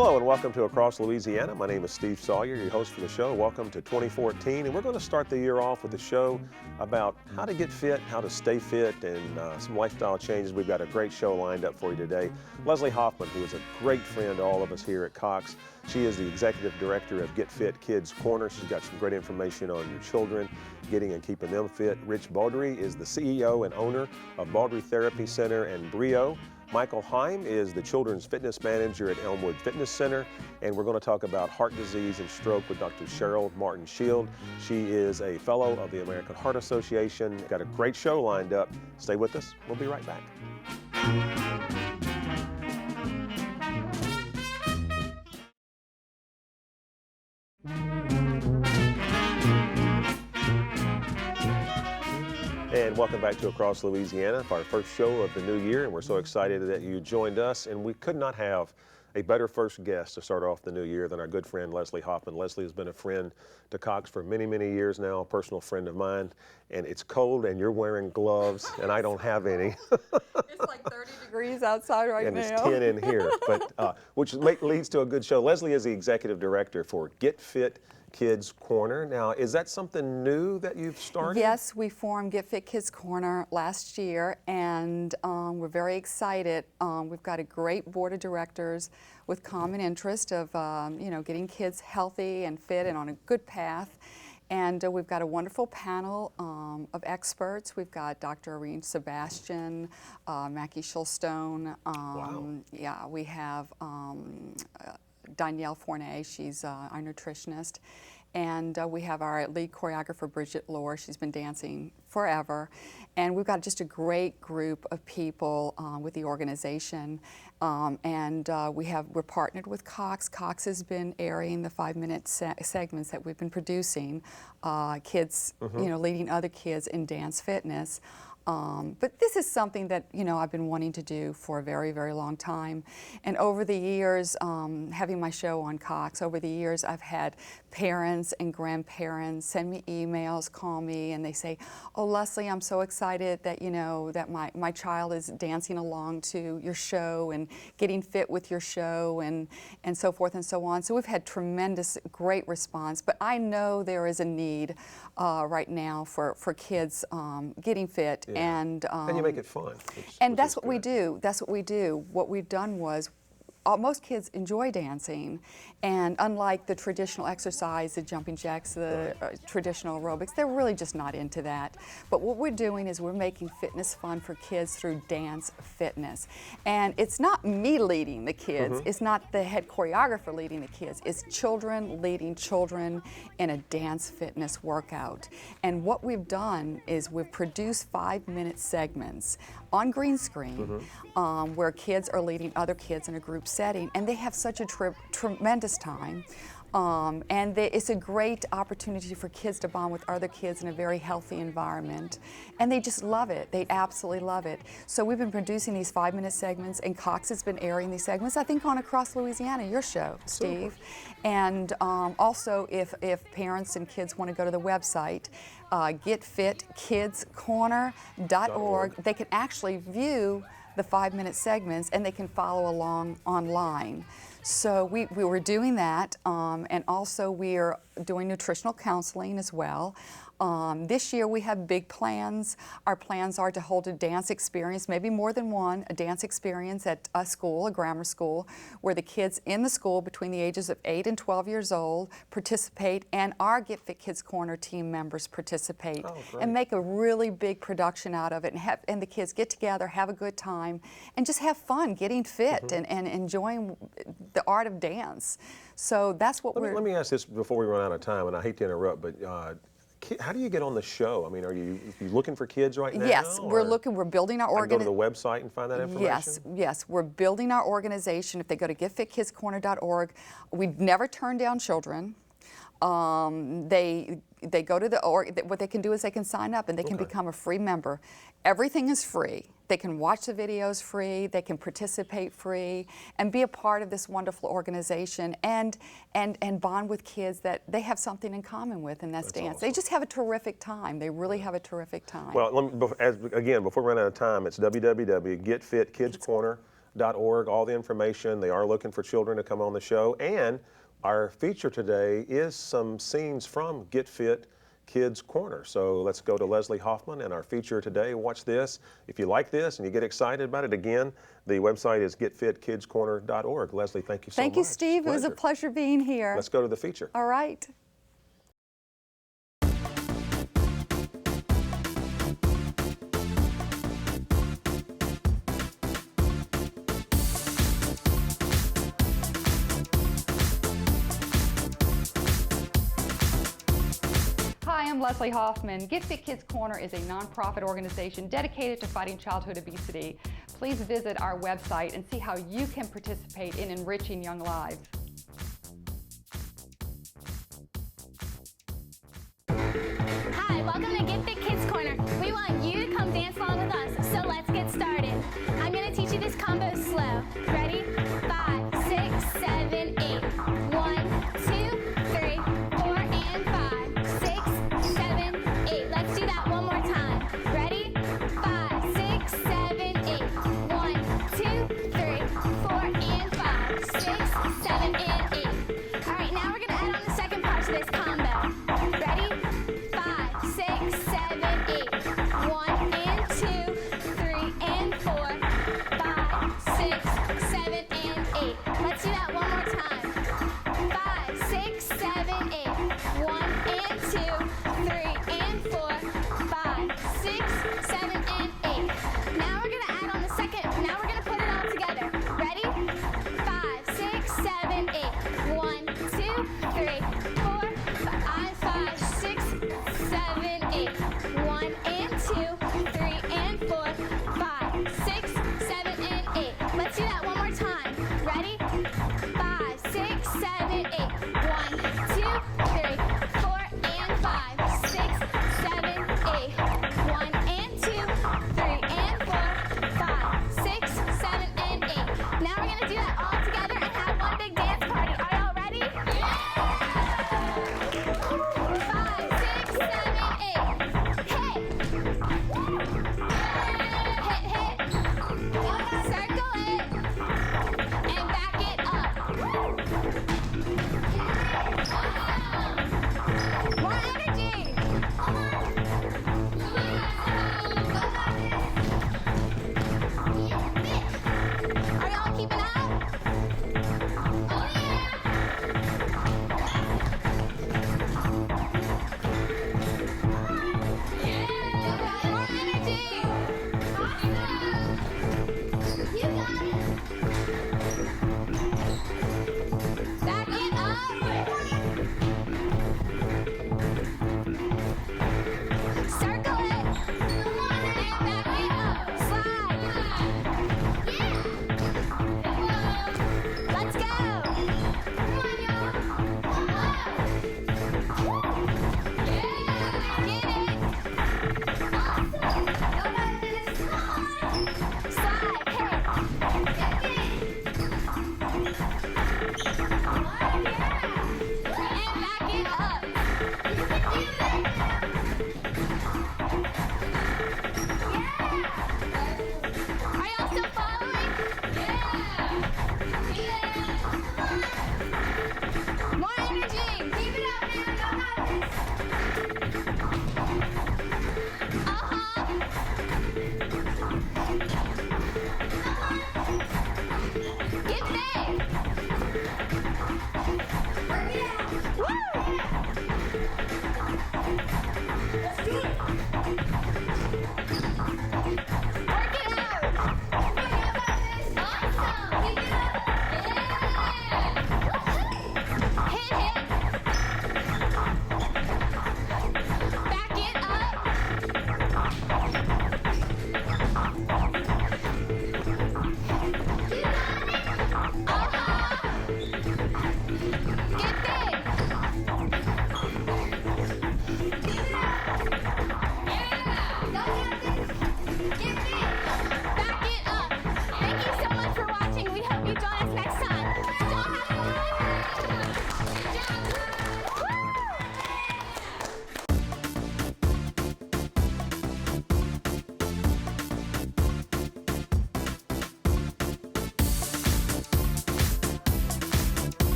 Hello and welcome to Across Louisiana. My name is Steve Sawyer, your host for the show. Welcome to 2014, and we're going to start the year off with a show about how to get fit, how to stay fit, and some lifestyle changes. We've got a great show lined up for you today. Leslie Hoffman, who is a great friend to all of us here at Cox. She is the Executive Director of Fit Kids Korner. She's got some great information on your children, getting and keeping them fit. Rich Baudry is the CEO and owner of Baudry Therapy Center and BRIO. Michael Heim is the Children's Fitness Manager at Elmwood Fitness Center, and we're going to talk about heart disease and stroke with Dr. Cheryl Martin-Schild. She is a fellow of the American Heart Association. Got a great show lined up. Stay with us. We'll be right back. And welcome back to Across Louisiana for our first show of the new year, and we're so excited that you joined us, and we could not have a better first guest to start off the new year than our good friend Leslie Hoffman. Leslie has been a friend to Cox for many, many years now, a personal friend of mine, and it's cold and you're wearing gloves and I don't have any. It's like 30 degrees outside right now. And it's 10 in here, but which leads to a good show. Leslie is the Executive Director for Fit Kids Korner. Now, is that something new that you've started? Yes, we formed Fit Kids Korner last year, and we're very excited. We've got a great board of directors with common interest of getting kids healthy and fit and on a good path. And we've got a wonderful panel of experts. We've got Dr. Irene Sebastian, Mackie Shulstone. Wow. Yeah, we have Danielle Fournay, she's our nutritionist. And we have our lead choreographer, Bridget Lohr. She's been dancing forever. And we've got just a great group of people with the organization. We're partnered with Cox. Cox has been airing the 5-minute segments that we've been producing, kids, leading other kids in dance fitness. But this is something that, I've been wanting to do for a very, very long time. And over the years, having my show on Cox, over the years I've had parents and grandparents send me emails, call me, and they say, "Oh, Leslie, I'm so excited that, that my child is dancing along to your show and getting fit with your show," and so forth and so on. So we've had tremendous, great response. But I know there is a need right now for kids getting fit. Yeah. And you make it fun. That's what we do. That's what we do. What we've done was, most kids enjoy dancing, and unlike the traditional exercise, the jumping jacks, the traditional aerobics, they're really just not into that. But what we're doing is we're making fitness fun for kids through dance fitness. And it's not me leading the kids, it's not the head choreographer leading the kids, it's children leading children in a dance fitness workout. And what we've done is we've produced 5-minute segments on green screen where kids are leading other kids in a group setting, and they have such a tremendous time. It's a great opportunity for kids to bond with other kids in a very healthy environment. And they just love it. They absolutely love it. So we've been producing these 5-minute segments, and Cox has been airing these segments, I think, on Across Louisiana, your show, Steve. Super. And also, if parents and kids want to go to the website, getfitkidskorner.org, they can actually view the 5-minute segments, and they can follow along online. So we were doing that, and also we are doing nutritional counseling as well. This year we have big plans. Our plans are to hold a dance experience, maybe more than one, a dance experience at a school, a grammar school, where the kids in the school between the ages of 8 and 12 years old participate, and our Fit Kids Korner team members participate, and make a really big production out of it, and the kids get together, have a good time, and just have fun getting fit and enjoying the art of dance. So that's what Let me ask this before we run out of time, and I hate to interrupt, but how do you get on the show? I mean, are you looking for kids right now? Yes, we're building our organization. Go to the website and find that information? Yes, we're building our organization. If they go to getfitkidskorner.org, we never turn down children. They go to what they can do is they can sign up and they can become a free member. Everything is free. They can watch the videos free, they can participate free, and be a part of this wonderful organization and bond with kids that they have something in common with, and that's dance. Awesome. They just have a terrific time. They really have a terrific time. Well, again, before we run out of time, it's www.getfitkidskorner.org. kidskcorner.org, all the information. They are looking for children to come on the show. And our feature today is some scenes from Get Fit Kids Korner. So let's go to Leslie Hoffman and our feature today. Watch this. If you like this and you get excited about it, again, the website is getfitkidskcorner.org. Leslie, thank you so much. Thank you, Steve. It was a pleasure being here. Let's go to the feature. All right. Hi, I'm Leslie Hoffman. Get Fit Kids Korner is a nonprofit organization dedicated to fighting childhood obesity. Please visit our website and see how you can participate in enriching young lives. Hi, welcome to Get Fit Kids Korner. We want you to come dance along with us, so let's get started. I'm going to teach you this combo slow. Ready? 5, 6, 7, 8. 1, 2, 3, 4, and 5, 6, 7, 8. Let's do that one more time. Ready? 5, 6, 7, 8. 1, 2, 3, 4, and 5, 6, 7, and 8. All right, now we're going to add on the second part to this combo. Ready? 5, 6, 7, 8. 1 and 2, 3 and 4, 5, 6, 7, 8.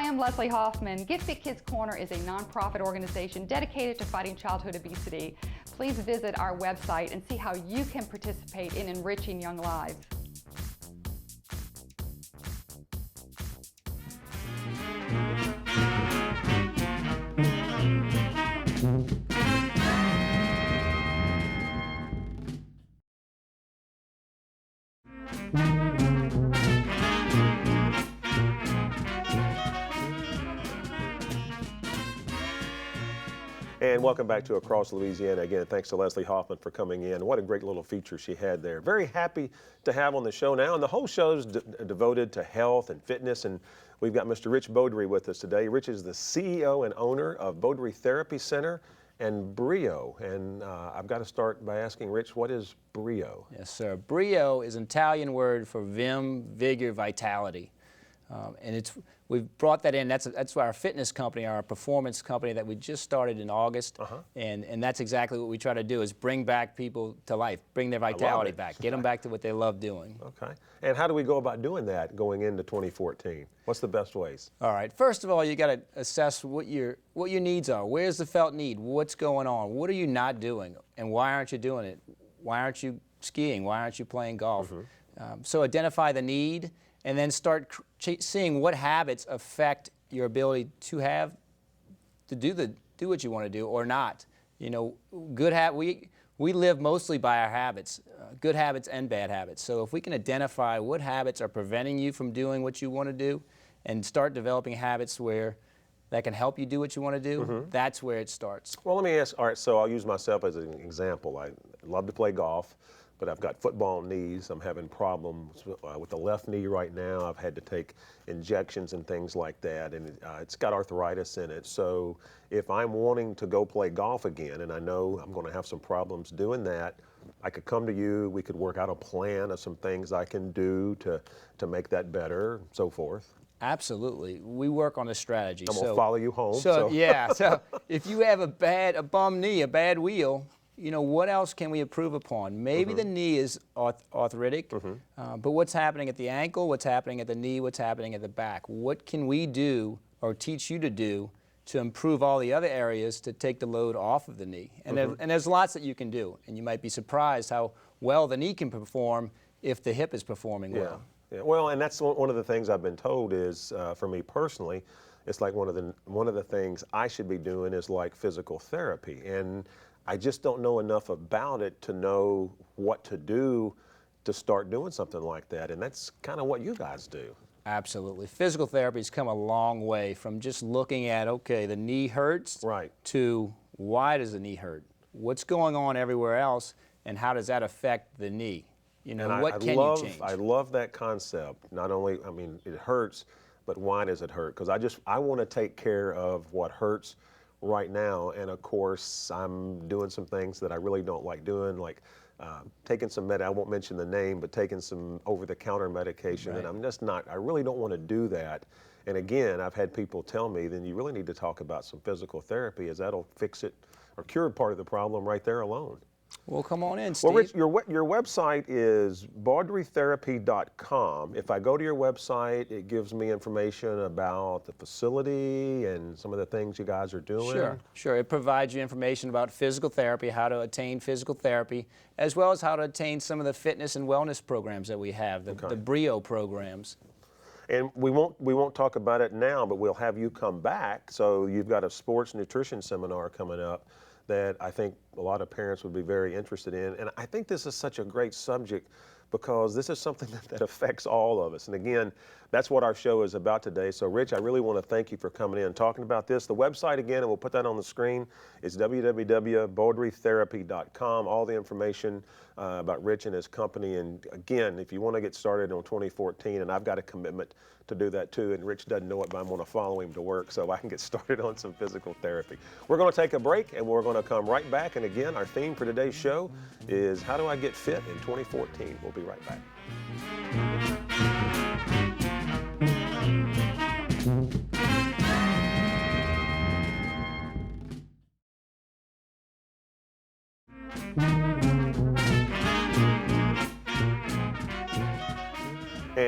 am Leslie Hoffman. Get Fit Kids Korner is a nonprofit organization dedicated to fighting childhood obesity. Please visit our website and see how you can participate in enriching young lives. And welcome back to Across Louisiana. Again, thanks to Leslie Hoffman for coming in. What a great little feature she had there. Very happy to have on the show now. And the whole show is devoted to health and fitness. And we've got Mr. Rich Beaudry with us today. Rich is the CEO and owner of Beaudry Therapy Center and BRIO. And I've got to start by asking Rich, what is BRIO? Yes, sir. BRIO is an Italian word for vim, vigor, vitality. And we've brought that in. That's our fitness company, our performance company that we just started in August. And that's exactly what we try to do, is bring back people to life, bring their vitality back, get them back to what they love doing. Okay. And how do we go about doing that going into 2014? What's the best ways? All right. First of all, you got to assess what your needs are. Where's the felt need? What's going on? What are you not doing? And why aren't you doing it? Why aren't you skiing? Why aren't you playing golf? So identify the need, and then start seeing what habits affect your ability to do what you want to do or not. You know, we live mostly by our habits, good habits and bad habits. So if we can identify what habits are preventing you from doing what you want to do, and start developing habits that can help you do what you want to do, that's where it starts. Well, let me ask, all right, so I'll use myself as an example. I love to play golf, but I've got football knees. I'm having problems with the left knee right now. I've had to take injections and things like that, and it's got arthritis in it. So if I'm wanting to go play golf again, and I know I'm going to have some problems doing that, I could come to you, we could work out a plan of some things I can do to make that better, so forth. Absolutely. We work on a strategy. I'm going to follow you home. Yeah, so if you have a bum knee, a bad wheel, you know, what else can we improve upon? Maybe the knee is arthritic, but what's happening at the ankle, what's happening at the knee, what's happening at the back? What can we do or teach you to do to improve all the other areas to take the load off of the knee? And, there's lots that you can do, and you might be surprised how well the knee can perform if the hip is performing well. Yeah. Well, and that's one of the things I've been told is, for me personally, it's like one of the things I should be doing is like physical therapy. And I just don't know enough about it to know what to do to start doing something like that. And that's kind of what you guys do. Absolutely. Physical therapy's come a long way from just looking at, okay, the knee hurts, to why does the knee hurt? What's going on everywhere else, and how does that affect the knee? You know, and what can you change? I love that concept. Not only, I mean, it hurts, but why does it hurt? Because I want to take care of what hurts right now, and of course I'm doing some things that I really don't like doing, like taking some I won't mention the name, but taking some over-the-counter medication, and I'm just not, I really don't want to do that. And again, I've had people tell me, then you really need to talk about some physical therapy, as that'll fix it or cure part of the problem right there alone. Well, come on in, Steve. Well, Rich, your website is baudrytherapy.com. If I go to your website, it gives me information about the facility and some of the things you guys are doing. Sure. It provides you information about physical therapy, how to attain physical therapy, as well as how to attain some of the fitness and wellness programs that we have, the BRIO programs. And we won't talk about it now, but we'll have you come back. So you've got a sports nutrition seminar coming up that I think a lot of parents would be very interested in. And I think this is such a great subject because this is something that affects all of us. And again, that's what our show is about today. So Rich, I really want to thank you for coming in and talking about this. The website again, and we'll put that on the screen, is www.baudrytherapy.com. All the information about Rich and his company. And again, if you want to get started on 2014, and I've got a commitment to do that too, and Rich doesn't know it, but I'm going to follow him to work so I can get started on some physical therapy. We're going to take a break, and we're going to come right back. And again, our theme for today's show is how do I get fit in 2014? We'll be right back.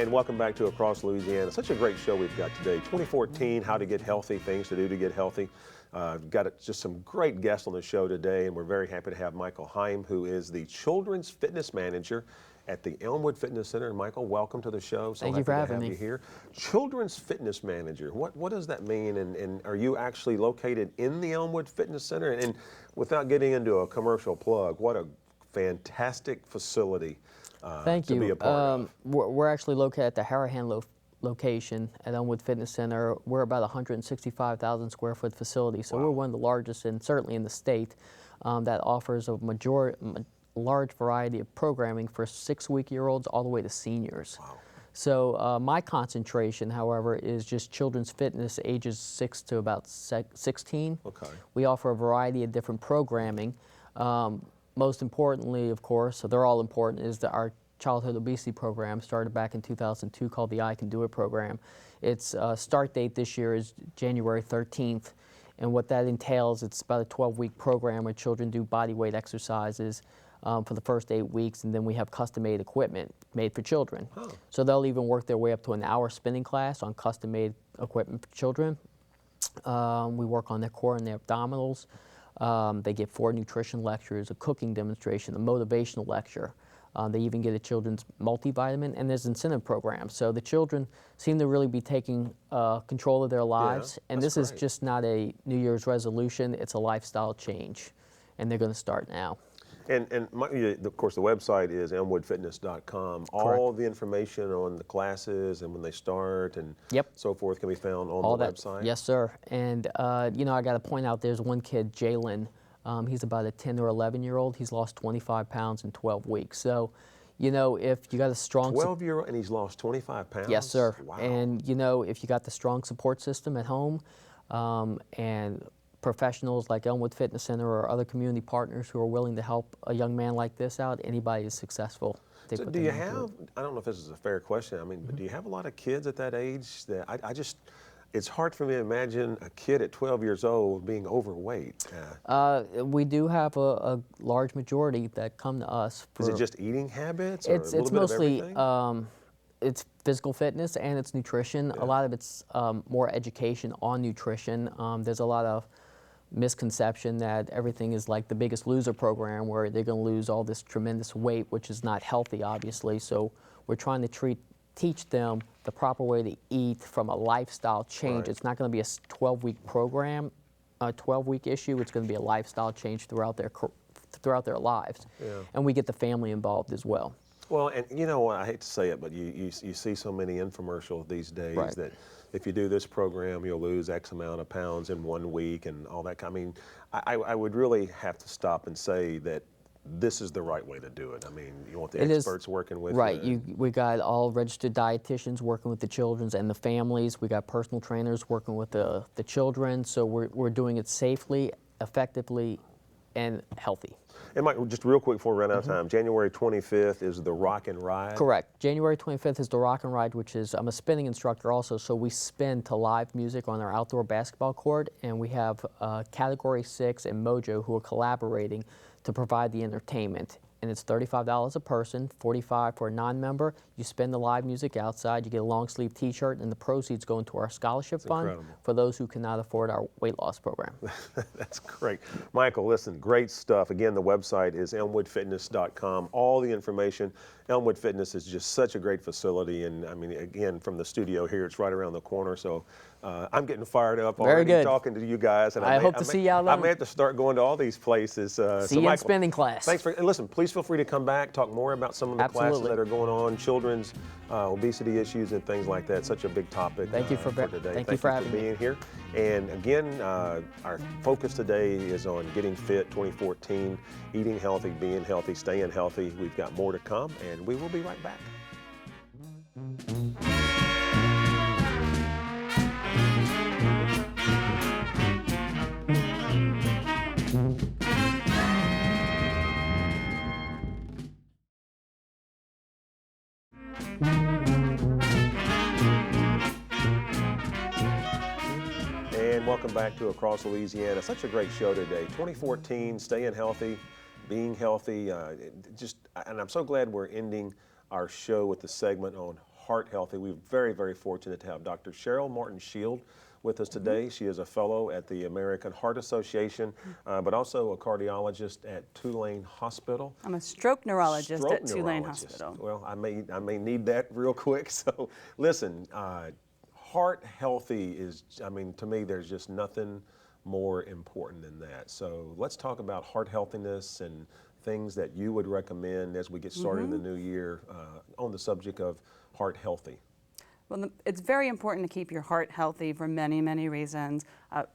And welcome back to Across Louisiana. Such a great show we've got today. 2014, how to get healthy, things to do to get healthy. Got just some great guests on the show today, and we're very happy to have Michael Heim, who is the Children's Fitness Manager at the Elmwood Fitness Center. And Michael, welcome to the show. So Thank you for happy to having have me. you here. Children's Fitness Manager, what does that mean? And are you actually located in the Elmwood Fitness Center? And without getting into a commercial plug, what a fantastic facility Thank to you. be a part of. We're actually located at the Harahan location at Elmwood Fitness Center. We're about 165,000 square foot facility, so we're one of the largest, and certainly in the state, that offers a large variety of programming for 6-week-year-olds all the way to seniors. Wow. So my concentration, however, is just children's fitness ages 6 to about 16. Okay. We offer a variety of different programming. Most importantly, of course, so they're all important, is our childhood obesity program started back in 2002 called the I Can Do It program. Its start date this year is January 13th, and what that entails, it's about a 12-week program where children do body weight exercises for the first 8 weeks, and then we have custom-made equipment made for children. Huh. So they'll even work their way up to an hour spinning class on custom-made equipment for children. We work on their core and their abdominals. They get 4 nutrition lectures, a cooking demonstration, a motivational lecture. They even get a children's multivitamin, and there's incentive programs. So the children seem to really be taking control of their lives. And that's this is great. just not a New Year's resolution, it's a lifestyle change. And they're going to start now. And of course, the website is elmwoodfitness.com. All the information on the classes and when they start and so forth can be found on the website? Yes, sir. And, you know, I got to point out there's one kid, Jalen. He's about a 10 or 11-year-old. He's lost 25 pounds in 12 weeks. So, you know, if you got a strong... 12-year-old and he's lost 25 pounds? Yes, sir. Wow. And, you know, if you got the strong support system at home and professionals like Elmwood Fitness Center or other community partners who are willing to help a young man like this out, anybody is successful. So do you have, I don't know if this is a fair question, I mean, but do you have a lot of kids at that age that it's hard for me to imagine a kid at 12 years old being overweight. We do have a large majority that come to us. Is it just eating habits or a little bit mostly, of everything? It's physical fitness and it's nutrition. A lot of it's more education on nutrition. There's a lot of misconception that everything is like the Biggest Loser program where they're going to lose all this tremendous weight, which is not healthy, obviously. So we're trying to teach them the proper way to eat from a lifestyle change. Right. It's not going to be a 12-week program, a 12-week issue. It's going to be a lifestyle change throughout their lives. Yeah. And we get the family involved as well. Well, and you know, I hate to say it, but you see so many infomercials these days that if you do this program, you'll lose X amount of pounds in 1 week and all that. I mean, I would really have to stop and say that this is the right way to do it. I mean, you want the experts working with you. We got all registered dietitians working with the children and the families. We got personal trainers working with the children. So we're doing it safely, effectively, and healthy. And Mike, just real quick before we run out of time, January 25th is the Rock and Ride? Correct. January 25th is the Rock and Ride, which is, I'm a spinning instructor also, so we spin to live music on our outdoor basketball court, and we have Category 6 and Mojo who are collaborating to provide the entertainment. And it's $35 a person, $45 for a non-member. You spin the live music outside, you get a long sleeve t-shirt, and the proceeds go into our scholarship fund for those who cannot afford our weight loss program. That's great. Michael, listen, great stuff. Again, the website is elmwoodfitness.com. All the information. Elmwood Fitness is just such a great facility, and I mean, again, from the studio here, it's right around the corner, so I'm getting fired up already talking to you guys. And I hope to see you out there. I may have to start going to all these places. See you in spinning class. Thanks for, listen, please feel free to come back, talk more about some of the classes that are going on, children's obesity issues and things like that. Such a big topic for today. Thank you for having being here. And again, our focus today is on Getting Fit 2014, eating healthy, being healthy, staying healthy. We've got more to come, and we will be right back. And welcome back to Across Louisiana. Such a great show today. 2014, staying healthy, being healthy. And I'm so glad we're ending our show with the segment on heart healthy. We're very, very fortunate to have Dr. Cheryl Martin-Schild with us today. She is a fellow at the American Heart Association, but also a cardiologist at Tulane Hospital. I'm a stroke neurologist at Tulane neurologist. Hospital. Well, I may need that real quick. So listen, heart healthy is, I mean, to me, there's just nothing more important than that. So let's talk about heart healthiness and things that you would recommend as we get started in the new year on the subject of heart healthy. Well, it's very important to keep your heart healthy for many, many reasons.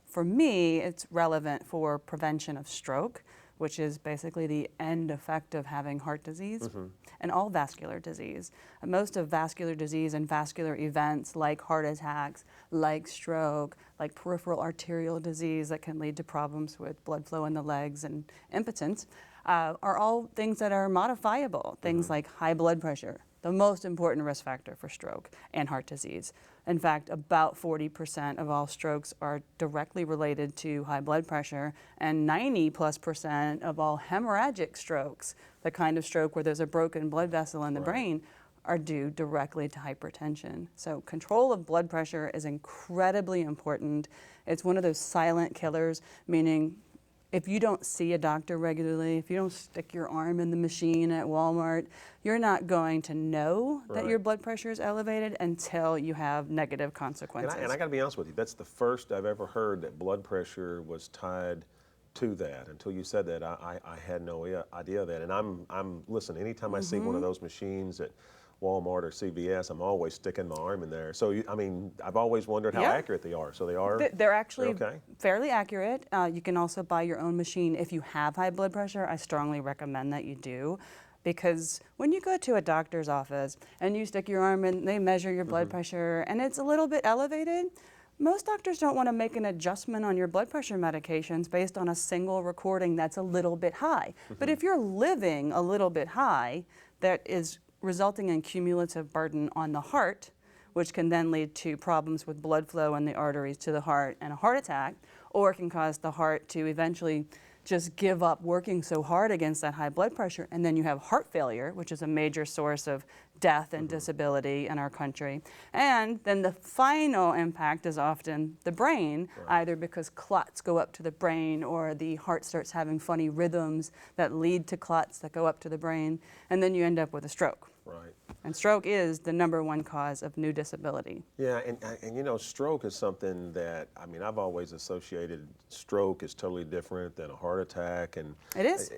For me, it's relevant for prevention of stroke, which is basically the end effect of having heart disease and all vascular disease. Most of vascular disease and vascular events like heart attacks, like stroke, like peripheral arterial disease that can lead to problems with blood flow in the legs and impotence, are all things that are modifiable. Things like high blood pressure, the most important risk factor for stroke and heart disease. In fact, about 40% of all strokes are directly related to high blood pressure, and 90+% of all hemorrhagic strokes, the kind of stroke where there's a broken blood vessel in the brain, are due directly to hypertension. So control of blood pressure is incredibly important. It's one of those silent killers, meaning if you don't see a doctor regularly, if you don't stick your arm in the machine at Walmart, you're not going to know that your blood pressure is elevated until you have negative consequences. And I got to be honest with you, that's the first I've ever heard that blood pressure was tied to that. Until you said that, I had no idea of that. And I'm listen, anytime I see one of those machines at Walmart or CVS, I'm always sticking my arm in there. So, I mean, I've always wondered how accurate they are. So they are? They're actually okay. fairly accurate. You can also buy your own machine if you have high blood pressure. I strongly recommend that you do, because when you go to a doctor's office and you stick your arm in, they measure your blood pressure and it's a little bit elevated, most doctors don't want to make an adjustment on your blood pressure medications based on a single recording that's a little bit high. But if you're living a little bit high, that is resulting in cumulative burden on the heart, which can then lead to problems with blood flow in the arteries to the heart and a heart attack, or it can cause the heart to eventually just give up working so hard against that high blood pressure, and then you have heart failure, which is a major source of death and disability in our country. And then the final impact is often the brain, either because clots go up to the brain or the heart starts having funny rhythms that lead to clots that go up to the brain, and then you end up with a stroke. Right. And stroke is the #1 cause of new disability. Yeah, and you know, stroke is something that, I mean, I've always associated stroke is totally different than a heart attack. And It is.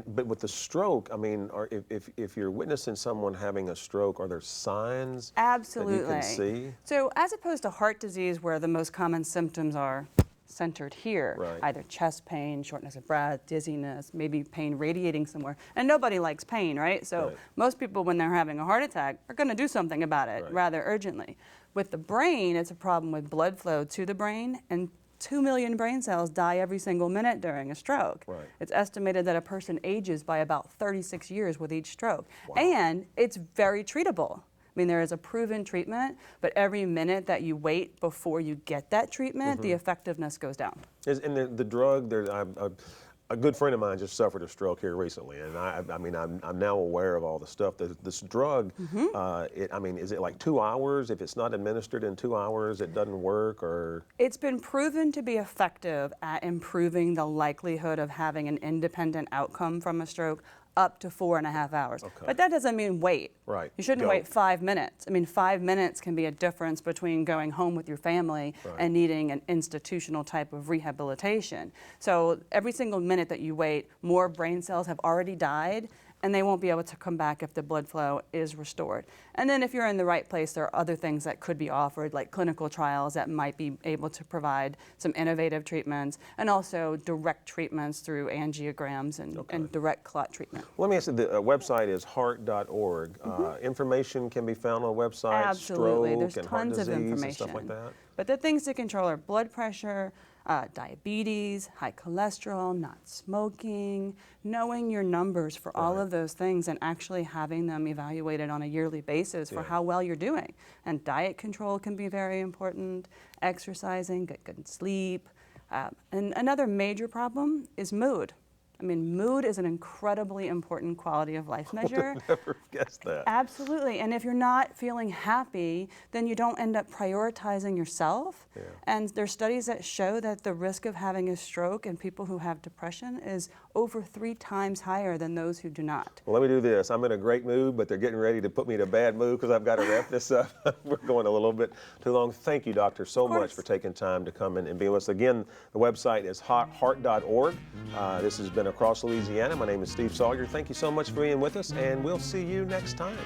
But with the stroke, I mean, if you're witnessing someone having a stroke, are there signs Absolutely. that you can see? So as opposed to heart disease, where the most common symptoms are centered here, either chest pain, shortness of breath, dizziness, maybe pain radiating somewhere. And nobody likes pain, right? So most people, when they're having a heart attack, are going to do something about it rather urgently. With the brain, it's a problem with blood flow to the brain, and 2 million brain cells die every single minute during a stroke. It's estimated that a person ages by about 36 years with each stroke. And it's very treatable. I mean, there is a proven treatment, but every minute that you wait before you get that treatment, the effectiveness goes down. And the drug, a good friend of mine just suffered a stroke here recently, and I mean, I'm now aware of all the stuff. This drug, I mean, is it like 2 hours? If it's not administered in 2 hours, it doesn't work, or? It's been proven to be effective at improving the likelihood of having an independent outcome from a stroke up to 4.5 hours. But that doesn't mean wait. You shouldn't wait 5 minutes. I mean, 5 minutes can be a difference between going home with your family and needing an institutional type of rehabilitation. So every single minute that you wait, more brain cells have already died, and they won't be able to come back if the blood flow is restored. And then if you're in the right place, there are other things that could be offered, like clinical trials that might be able to provide some innovative treatments, and also direct treatments through angiograms and direct clot treatment. Let me ask you, the website is heart.org. Information can be found on the website, Absolutely. stroke There's and heart tons of disease information. and stuff like that? But the things to control are blood pressure, diabetes, high cholesterol, not smoking, knowing your numbers for all of those things and actually having them evaluated on a yearly basis for how well you're doing. And diet control can be very important, exercising, get good sleep. And another major problem is mood. I mean, mood is an incredibly important quality of life measure. Never guessed that. Absolutely, and if you're not feeling happy, then you don't end up prioritizing yourself. Yeah. And there's studies that show that the risk of having a stroke in people who have depression is over 3 times higher than those who do not. Well, let me do this. I'm in a great mood, but they're getting ready to put me in a bad mood because I've got to wrap this up. We're going a little bit too long. Thank you, doctor, so much for taking time to come in and be with us. Again, the website is heart.org. This has been Across Louisiana. My name is Steve Sawyer. Thank you so much for being with us, and we'll see you next time.